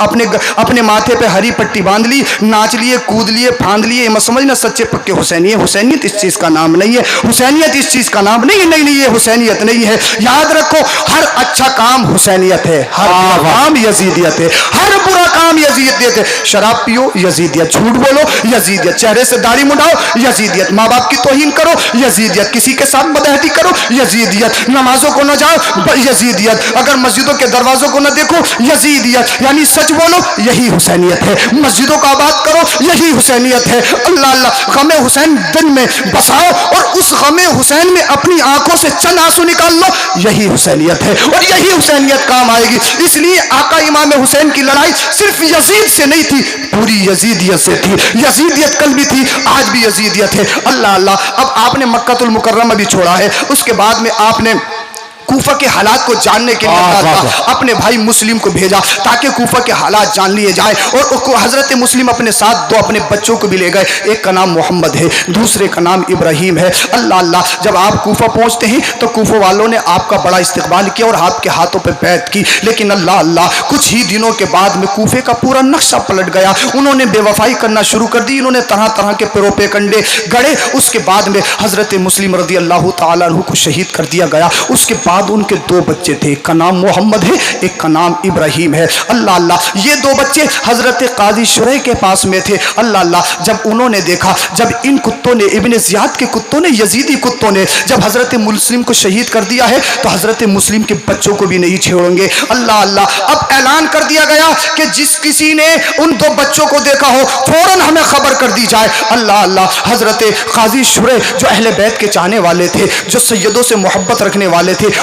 اپنے ماتھے پہ ہری پٹی باندھ لی، ناچ لیے، کود لیے، پھاند لیے، مت سمجھنا سچے پکے حسینی ہے۔ حسینیت اس چیز کا نام نہیں ہے، حسینیت اس چیز کا نام نہیں ہے، نہیں یہ حسینیت نہیں ہے۔ یاد رکھو، ہر اچھا کام حسینیت ہے، ہر برا کام یزیدیت ہے، ہر برا کام یزیدیت ہے۔ شراب پیو یزیدیت، جھوٹ بولو یزیدیت، چہرے سے داڑھی منڈاؤ یزیدیت، ماں باپ کی توہین کرو یزیدیت، کسی کے ساتھ بدعہدی کرو یزیدیت، نمازوں کو نہ جاؤ یزیدیت، اگر مسجدوں کے دروازوں کو نہ دیکھو یزیدیت، یعنی سچ بولو یہی حسینیت ہے، مسجدوں کو آباد کرو یہی حسینیت ہے۔ اللہ اللہ، غم حسین دل میں بساؤ اور اس غم حسین میں اپنی آنکھوں سے چند آنسو نکال لو، یہی حسینیت ہے اور یہی حسینیت کام آئے گی۔ اس لیے آقا امام حسین کی لڑائی صرف یزید سے نہیں تھی، پوری یزیدیت سے تھی۔ یزیدیت کل بھی تھی، آج بھی یزیدیت ہے۔ اللہ اللہ، اب آپ نے مکہ المکرمہ بھی چھوڑا ہے، اس کے بعد میں آپ نے کوفہ کے حالات کو جاننے کے لیے اپنے بھائی مسلم کو بھیجا تاکہ کوفہ کے حالات جان لیے جائیں، اور حضرت مسلم اپنے ساتھ 2 اپنے بچوں کو بھی لے گئے، ایک کا نام محمد ہے، دوسرے کا نام ابراہیم ہے۔ اللہ اللہ، جب آپ کوفہ پہنچتے ہیں تو کوفہ والوں نے آپ کا بڑا استقبال کیا اور آپ کے ہاتھوں پہ بیعت کی، لیکن اللہ اللہ کچھ ہی دنوں کے بعد میں کوفے کا پورا نقشہ پلٹ گیا، انہوں نے بے وفائی کرنا شروع کر دی، انہوں نے طرح طرح کے پیروپے کنڈے گڑے۔ اس کے بعد میں حضرت مسلم رضی اللہ تعالیٰ عنہ کو شہید کر دیا گیا۔ اس کے بعد ان کے 2 بچے تھے، ایک کا نام محمد ہے، ایک کا نام ابراہیم ہے۔ اللہ اللہ، یہ 2 بچے حضرت قاضی شریح کے پاس میں تھے۔ اللہ اللہ، جب انہوں نے دیکھا، جب ان کتوں نے، ابن زیاد کے کتوں نے، یزیدی کتوں نے جب حضرت مسلم کو شہید کر دیا ہے تو حضرت مسلم کے بچوں کو بھی نہیں چھوڑیں گے۔ اللہ اللہ، اب اعلان کر دیا گیا کہ جس کسی نے ان 2 بچوں کو دیکھا ہو فوراً ہمیں خبر کر دی جائے۔ اللہ اللہ، حضرت قاضی شریح جو اہل بیت کے چاہنے والے تھے، جو سیدوں سے محبت رکھنے والے تھے،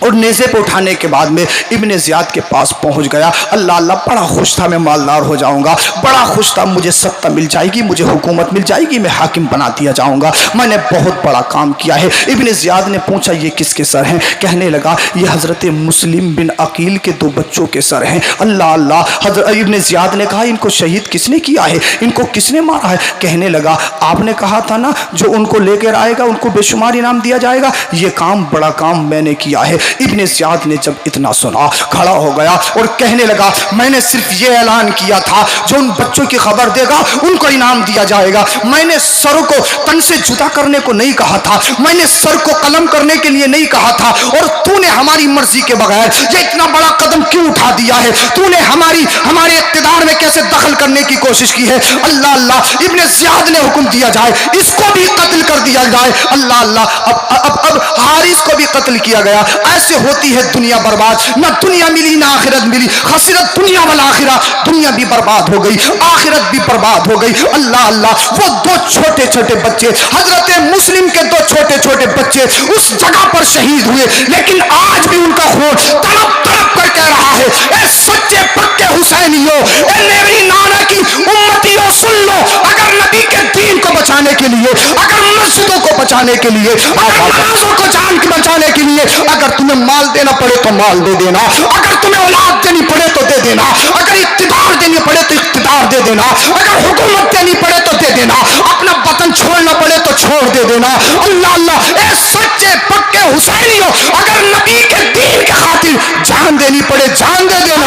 اور نیزے پہ اٹھانے کے بعد میں ابن زیاد کے پاس پہنچ گیا. اللہ اللہ بڑا خوش تھا میں مالدار ہو جاؤں گا, بڑا خوش تھا مجھے ستہ مل جائے گی, مجھے حکومت مل جائے گی, میں حاکم بنا دیا جاؤں گا, میں نے بہت بڑا کام کیا ہے. ابن زیاد نے پوچھا یہ کس کے سر ہیں؟ کہنے لگا یہ حضرت مسلم بن عقیل کے 2 بچوں کے سر ہیں. اللہ اللہ. حضرت ابن زیاد نے کہا ان کو شہید کس نے کیا ہے, ان کو کس نے مارا ہے؟ کہنے لگا آپ نے کہا تھا نا جو ان کو لے کر آئے گا ان کو بے شمار انعام دیا جائے گا, یہ کام بڑا کام میں نے کیا ہے. ابن زیاد نے جب اتنا سنا کھڑا ہو گیا اور کہنے لگا میں نے صرف یہ اعلان کیا تھا جو ان بچوں کی خبر دے گا ان کو انعام دیا جائے گا. میں نے سر کو تن سے جدا کرنے کو نہیں کہا تھا, میں نے سر کو قلم کرنے کے لیے نہیں کہا تھا, اور تو نے ہماری مرضی کے بغیر یہ اتنا بڑا قدم کیوں اٹھا دیا ہے؟ تو نے ہمارے اقتدار میں کیسے دخل کرنے کی کوشش کی ہے؟ اللہ اللہ. ابن زیاد نے حکم دیا جائے اس کو بھی قتل کر دیا جائے. اللہ اللہ. اب حارث کو بھی قتل کیا گیا. ایسے ہوتی ہے دنیا برباد, نہ دنیا ملی نہ آخرت ملی. خسرت دنیا والآخرہ, دنیا بھی برباد ہو گئی آخرت بھی برباد ہو گئی. اللہ اللہ. وہ 2 چھوٹے چھوٹے بچے حضرت مسلم کے 2 چھوٹے چھوٹے بچے اس جگہ پر شہید ہوئے, لیکن آج بھی ان کا خون تڑپ تڑپ کر کہہ رہا ہے اے سچے پکے حسینیوں, اے میری نانا کی امتیوں سن لو, اگر نبی کے دین کو بچانے کے لیے, اگر مسجدوں کو بچانے کے لیے, اگر نمازوں کو جان کے بچانے کے لیے, اگر تمہیں مال دینا پڑے تو مال دے دینا, اگر تمہیں اولاد دینی پڑے تو دے دینا, اگر اقتدار دینی پڑے تو اقتدار دے دینا, اگر حکومت دینی پڑے تو دے دینا, اپنا وطن چھوڑنا پڑے تو چھوڑ دے دینا. اللہ اللہ. اے سچے پکے حسینیوں, اگر نبی کے دین کے خاطر جان دینی پڑے جان دے دینا,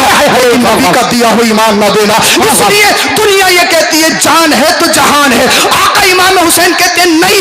نبی کا دیا ہوا ایمان نہ دینا. اس لیے دنیا یہ کہتی ہے جان ہے تو جہان ہے. آقا امام حسین کہتے ہیں نہیں,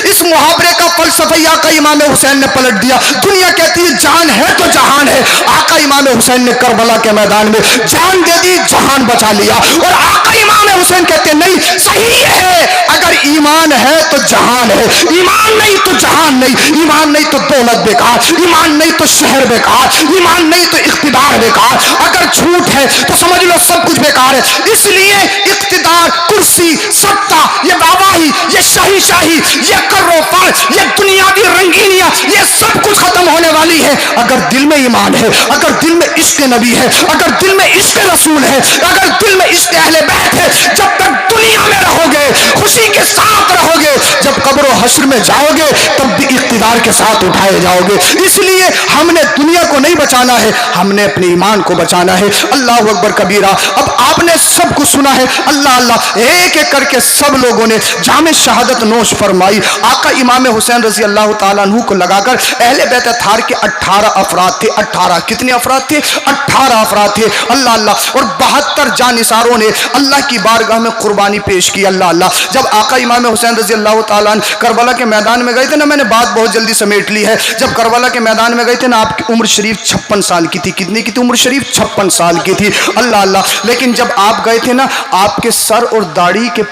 اس محاورے کا فلسفہ آقا امام حسین نے پلٹ دیا. دنیا کہتی ہے جان ہے تو جہان ہے, آقا امام حسین نے کربلا کے میدان میں جان دے دی, جہان بچا لیا. اور آقا امام حسین کہتے ہیں نہیں صحیح ہے, اگر ایمان ہے تو جہان ہے, ایمان نہیں تو جہان نہیں, ایمان نہیں تو دولت بیکار, ایمان نہیں تو شہر بیکار, ایمان نہیں تو اقتدار بیکار, اگر جھوٹ ہے تو سمجھ لو سب کچھ بیکار ہے. اس لیے اقتدار, کرسی, ستہ, یہ واواہی, یہ شاہی, یہ کروپار, یہ دنیاوی رنگینیاں, یہ سب کچھ ختم ہونے والی ہے. اگر دل میں ایمان ہے, اگر دل میں عشق نبی ہے, اگر دل میں عشق رسول ہے, اگر دل میں عشق اہل بیت ہے, جب تک دنیا میں رہو گے خوشی کے ساتھ رہو گے, جب قبر و حشر میں جاؤ گے تب بھی اقتدار کے ساتھ اٹھائے جاؤ گے. اس لیے ہم نے دنیا کو نہیں بچانا ہے, ہم نے اپنے ایمان کو بچانا ہے. اللہ اکبر کبیرہ. اب آپ نے سب کچھ سنا ہے. اللہ اللہ. ایک ایک کر کے سب لوگوں نے جام شہادت نوش فرمائی. آقا امام حسین رضی اللہ تعالیٰ عنہ کو لگا کر اہل بیت اطہار کے 18 افراد تھے. 18 کتنے افراد تھے؟ 18 افراد تھے. اللہ اللہ. اور 72 جانثاروں نے اللہ کی بارگاہ میں قربانی پیش کی. اللہ اللہ. جب آقا امام حسین رضی اللہ تعالیٰ عنہ کربلا کے میدان میں گئے تھے نا, میں نے بات بہت جلدی سمیٹ لی ہے, جب کربلا کے میدان میں گئے تھے نا آپ کی عمر شریف 56 سال کی تھی. کتنی کی تھی عمر شریف؟ 56 سال کی تھی. اللہ اللہ. لیکن جب آپ گئے تھے نا آپ کے سر اور داڑھی کے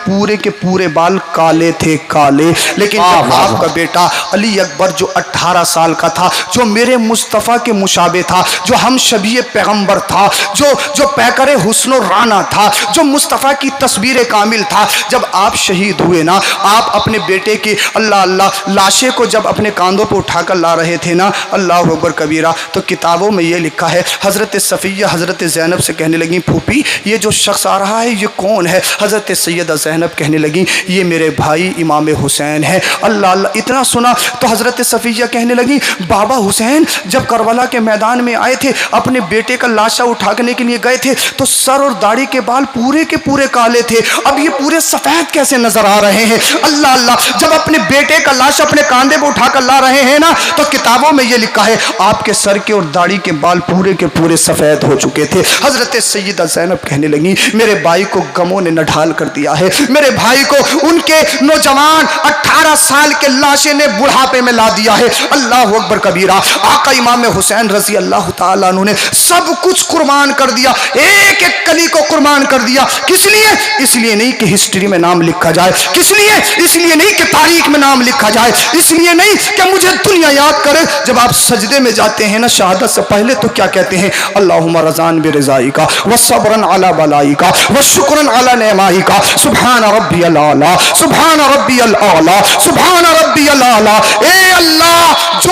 پورے بال کالے تھے, کالے. لیکن جب آپ کا بیٹا علی اکبر جو 18 سال کا تھا, جو میرے مصطفیٰ کے مشابہ تھا, جو ہم شبیہ پیغمبر تھا, جو پیکر حسن و رانا تھا, جو مصطفیٰ کی تصویر کامل تھا, جب آپ شہید ہوئے نا, آپ اپنے بیٹے کی اللہ اللہ لاشے کو جب اپنے کاندھوں پہ اٹھا کر لا رہے تھے نا, اللہ اکبر کبیرہ, تو کتابوں میں یہ لکھا ہے حضرت صفیہ حضرت زینب سے کہنے لگیں پھوپھی یہ جو شخص آ رہا ہے یہ کون ہے؟ حضرت سیدہ زینب کہنے لگیں یہ میرے بھائی امام حسین ہے. اللہ اللہ. اتنا سنا تو حضرت صفیہ کہنے لگیں بابا حسین جب کربلا کے میدان میں آئے تھے اپنے بیٹے کا لاشا اٹھانے کے لیے گئے تھے تو سر اور داڑھی کے بال پورے کے پورے کالے تھے, اب یہ پورے سفید کیسے نظر آ رہے ہیں؟ اللہ اللہ. جب اپنے بیٹے کا لاش اپنے کاندھے پہ اٹھا کر لا رہے ہیں نا تو کتابوں میں یہ لکھا ہے آپ کے سر کے اور داڑھی کے بال پورے کے پورے سفید ہو چکے تھے. حضرت سیدہ زینب کہنے لگی میرے بھائی کو غموں نے نڈھال کر دیا ہے, میرے بھائی کو ان کے نوجوان 18 سال کے لاشے نے بڑھاپے میں لا دیا ہے. اللہ اکبر کبیرہ. آقا امام حسین رضی اللہ تعالیٰ عنہ نے سب کچھ قربان کر دیا, ایک ایک کلی کو قربان کر دیا. کس لیے؟ اس لیے نہیں کہ ہسٹری میں نام لکھا جائے, کس لیے؟ اس لیے نہیں کہ تاریخ میں نام لکھا جائے, اس لیے نہیں کہ مجھے دنیا یاد کرے. جب آپ سجدے میں جاتے ہیں نا شہادت سے پہلے تو کیا کہتے ہیں؟ اللہم رضان برضائی کا وصبرن علی بلائی کا وشکرن علی نعمائی کا سبحان ربی الاعلی سبحان ربی الاعلی سبحان ربی الاعلی. اے اللہ جو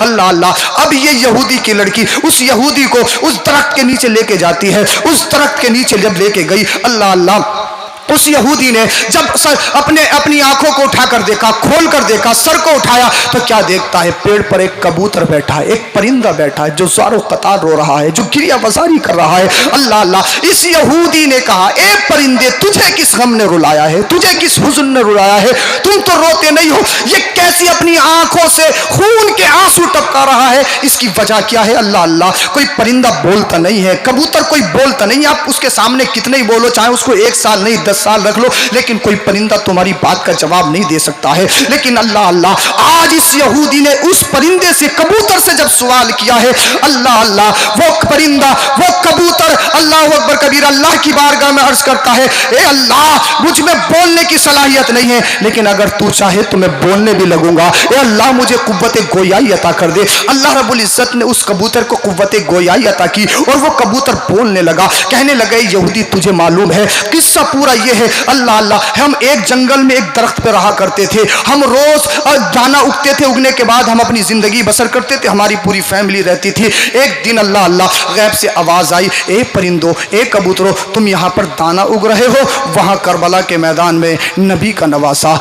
اللہ اللہ، اب یہ یہودی کی لڑکی اس یہودی کو اس درخت کے نیچے لے کے جاتی ہے۔ اس درخت کے نیچے جب لے کے گئی، اللہ اللہ، اس یہودی نے جب اپنی آنکھوں کو اٹھا کر دیکھا، کھول کر دیکھا، سر کو اٹھایا تو کیا دیکھتا ہے؟ پیڑ پر ایک کبوتر بیٹھا ہے، ایک پرندہ بیٹھا ہے جو زار و قطار رو رہا ہے، جو گریہ بازاری کر رہا ہے۔ اللہ اللہ، اس یہودی نے کہا اے پرندے، تجھے کس غم نے رلایا ہے؟ تجھے کس حزن نے رلایا ہے؟ تم تو روتے نہیں ہو، یہ کیسی اپنی آنکھوں سے خون کے آنسو ٹپکا رہا ہے؟ اس کی وجہ کیا ہے؟ اللہ اللہ، کوئی پرندہ بولتا نہیں ہے، کبوتر کوئی بولتا نہیں ہے، آپ اس کے سامنے کتنے ہی بولو، چاہے اس کو 1 سال نہیں 10 سال رکھ لو، لیکن کوئی پرندہ تمہاری بات کا جواب نہیں دے سکتا ہے۔ لیکن اللہ اللہ، آج اس یہودی نے اس پرندے سے، کبوتر سے جب سوال کیا ہے، اللہ اللہ، وہ پرندہ، وہ کبوتر، اللہ اکبر کبیرہ، اللہ کی بارگاہ میں عرض کرتا ہے اے اللہ، مجھ میں بولنے کی صلاحیت نہیں ہے، لیکن اگر تو چاہے تو میں بولنے بھی لگوں گا۔ اے اللہ، مجھے قوت گویائی عطا کر دے۔ اللہ رب العزت نے اس کبوتر کو قوت گویائی عطا کی اور وہ کبوتر بولنے لگا، کہنے لگا یہودی، تجھے معلوم ہے قصہ پورا یہ ہے، اللہ اللہ، ہم ایک جنگل میں ایک درخت پہ رہا کرتے تھے، ہم روز دانا اگتے تھے، اگنے کے بعد ہم اپنی زندگی بسر کرتے تھے، ہماری پوری فیملی رہتی تھی۔ ایک دن اللہ اللہ غیب سے آواز آئی، اے پرندو، اے کبوترو، تم یہاں پر دانا اگ رہے ہو، وہاں کربلا کے میدان میں نبی کا نواسا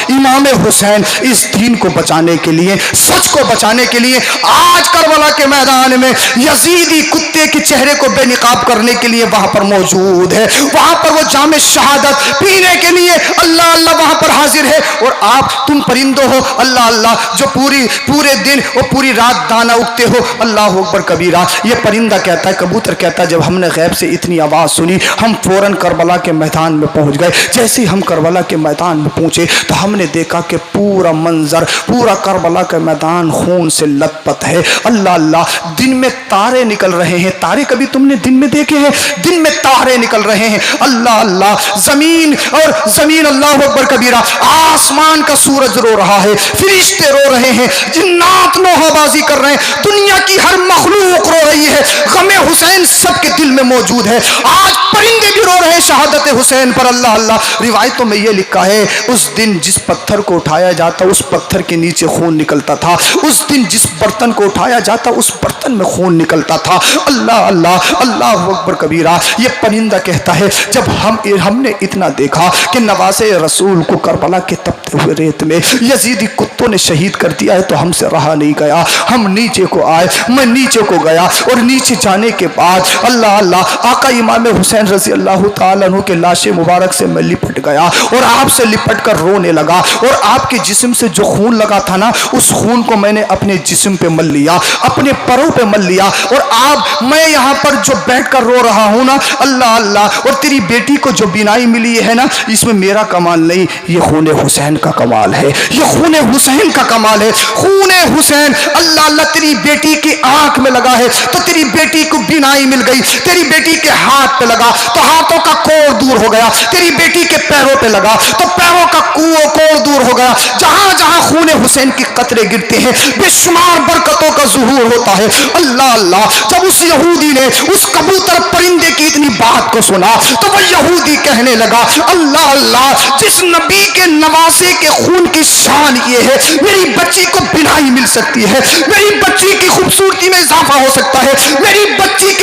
امام حسین اس دین کو بچانے کے لیے، سچ کو بچانے کے لیے آج کربلا کے میدان میں یزیدی کتے کے چہرے کو بے نقاب کرنے کے لیے وہاں پر موجود ہے، وہاں پر وہ جام شہادت پینے کے لیے اللہ اللہ وہاں پر حاضر ہے، اور آپ تم پرندوں ہو اللہ اللہ جو پورے دن اور پوری رات دانا اگتے ہو۔ اللہ اکبر کبیرہ، یہ پرندہ کہتا ہے، کبوتر کہتا ہے، جب ہم نے غیب سے اتنی آواز سنی، ہم فوراً کربلا کے میدان میں پہنچ گئے۔ جیسے ہی ہم کربلا کے میدان میں پہنچے تو ہم نے دیکھا کہ پورا منظر، پورا کربلا کا میدان خون سے لت پت ہے۔ اللہ اللہ، دن میں تارے نکل رہے ہیں، تارے کبھی تم نے دن میں دیکھے ہیں؟ دن میں تارے نکل رہے ہیں۔ اللہ اللہ، زمین اللہ اکبر کبیرہ، آسمان کا سورج رو رہا ہے، فرشتے رو رہے ہیں، جنات نوحہ بازی کر رہے ہیں، دنیا کی ہر مخلوق رو رہی ہے، غم حسین سب کے دل میں موجود ہے۔ آج پرندے بھی رو رہے ہیں شہادت حسین پر۔ اللہ اللہ، روایتوں میں یہ لکھا ہے اس دن جس پتھر کو اٹھایا جاتا اس پتھر کے نیچے خون نکلتا تھا، اس دن جس برتن کو اٹھایا جاتا اس برتن میں خون نکلتا تھا۔ اللہ اللہ، اللہ اکبر کبیرہ، یہ پرندہ کہتا ہے جب ہم نے اتنا دیکھا کہ نواسے رسول کو کربلا کے تپتے ہوئے ریت میں یزیدی کتوں نے شہید کر دیا ہے تو ہم سے رہا نہیں گیا، ہم نیچے کو آئے، میں نیچے کو گیا، اور نیچے جانے کے بعد اللہ اللہ، آقا امام حسین رضی اللہ تعالیٰ عنہ کے لاش مبارک سے میں لپٹ گیا اور آپ سے لپٹ کر رونے لگا، اور آپ کے جسم سے جو خون لگا تھا نا، اس خون کو میں نے اپنے جسم پہ مل لیا، اپنے پروں پہ مل لیا، اور میں یہاں پر جو بیٹھ کر رو رہا ہوں نا، اللہ اللہ، اور تیری بیٹی کو جو بینائی ملی ہے نا، اس میں میرا کمال نہیں، یہ خون حسین کا کمال ہے، یہ خون حسین کا کمال ہے، خون حسین۔ اللہ اللہ، تیری بیٹی کی آنکھ میں لگا ہے تو تیری بیٹی کو بینائی مل گئی، تیری بیٹی کے ہاتھ پہ لگا تو ہاتھوں کا کوڑ دور ہو گیا، تیری بیٹی کے پیروں پہ لگا تو پیروں کا کوڑ دور ہو گیا، جہاں جہاں خون حسین کی قطرے گرتے ہیں بے شمار برکتوں کا ظہور ہوتا ہے۔ اللہ اللہ، جب اس یہودی نے اس کبوتر پرندے کی اتنی بات کو سنا تو وہ یہودی کہنے لگا، اللہ اللہ، جس نبی کے نواسے کے خون کی شان یہ ہے، میری بچی کو بینائی مل سکتی ہے، میری بچی کی خوبصورتی میں اضافہ ہو سکتا ہے، میری بچی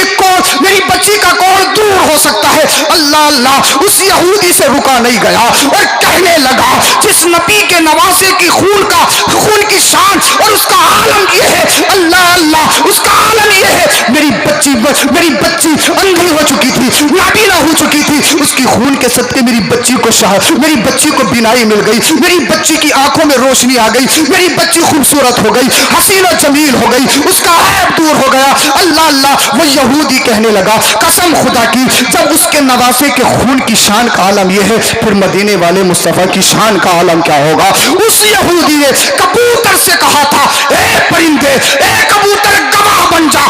کا کوڑ دور ہو سکتا ہے۔ اللہ اللہ، اس یہودی سے رکا نہیں گیا اور کہنے لگا، جس نبی کے نواسے کی خون کی شان اور اس کا عالم یہ ہے، اللہ اللہ، اس کا عالم یہ ہے، میری بچی اندھی ہو چکی تھی، نابینا ہو چکی تھی، اس کی خون کے صدقے میری بچی کو بینائی مل گئی، میری بچی کی آنکھوں میں روشنی آ گئی، میری بچی خوبصورت ہو گئی، حسین و جمیل ہو گئی، اس کا عیب دور ہو گیا۔ اللہ اللہ، وہ یہودی کہنے لگا، قسم خدا کی، جب اس کے نواسے کے خون کی شان کا عالم یہ ہے، پھر مدینے والے مصطفیٰ کی شان کا عالم کیا ہوگا؟ اس یہودی نے کبوتر سے کہا تھا، اے پرندے، اے کبوتر، گواہ بن جا،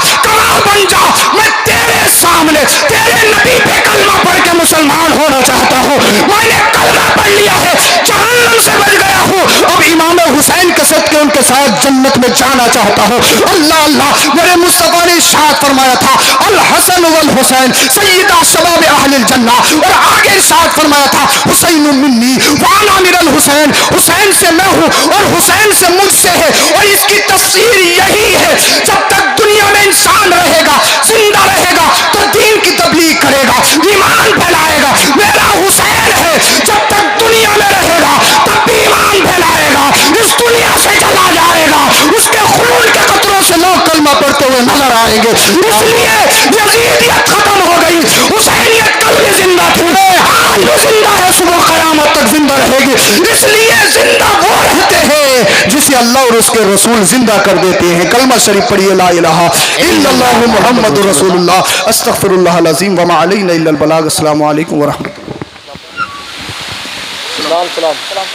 میں تیرے سامنے تیرے نبی پہ کلمہ پڑھ کے مسلمان ہونا چاہتا ہوں، میں نے کلمہ پڑھ لیا ہے، جہنم سے بچ گیا ہوں، اب امام حسین کے صدقے ان کے ساتھ جنت میں جانا چاہتا ہوں. اللہ اللہ, میرے مصطفیٰ نے ارشاد فرمایا تھا الحسن والحسین سیدا شباب اہل الجنہ, اور آگے ارشاد فرمایا تھا حسین منی وانا من الحسین, حسین سے میں ہوں اور حسین سے مجھ سے ہے. اور اس کی تفسیر یہی ہے, جب تک دنیا میں انسان رہے گا, زندہ رہے گا, تو دین کی تبلیغ کرے گا, ایمان پھیلائے گا. میرا حسین ہے, جب تک دنیا میں رہے گا تب بھی ایمان پھیلائے گا, اس دنیا سے چلا جائے گا, اس کے خون کے قطروں سے لوگ کلمہ پڑھتے ہوئے نظر آئیں گے. اس لیے یزیدیت ختم ہو گئی, حسینیت کل بھی زندہ تھی, آج بھی زندہ ہے, صبح قیامت تک زندہ رہے گی. اس لیے زندہ وہ رہتے ہیں جسے اللہ اور اس کے رسول زندہ کر دیتے ہیں. کلمہ شریف پڑھیے لا الہ الا اللہ محمد رسول اللہ. استغفر اللہ العظیم وما علینا الا البلاغ. السلام علیکم ورحمۃ اللہ. سلام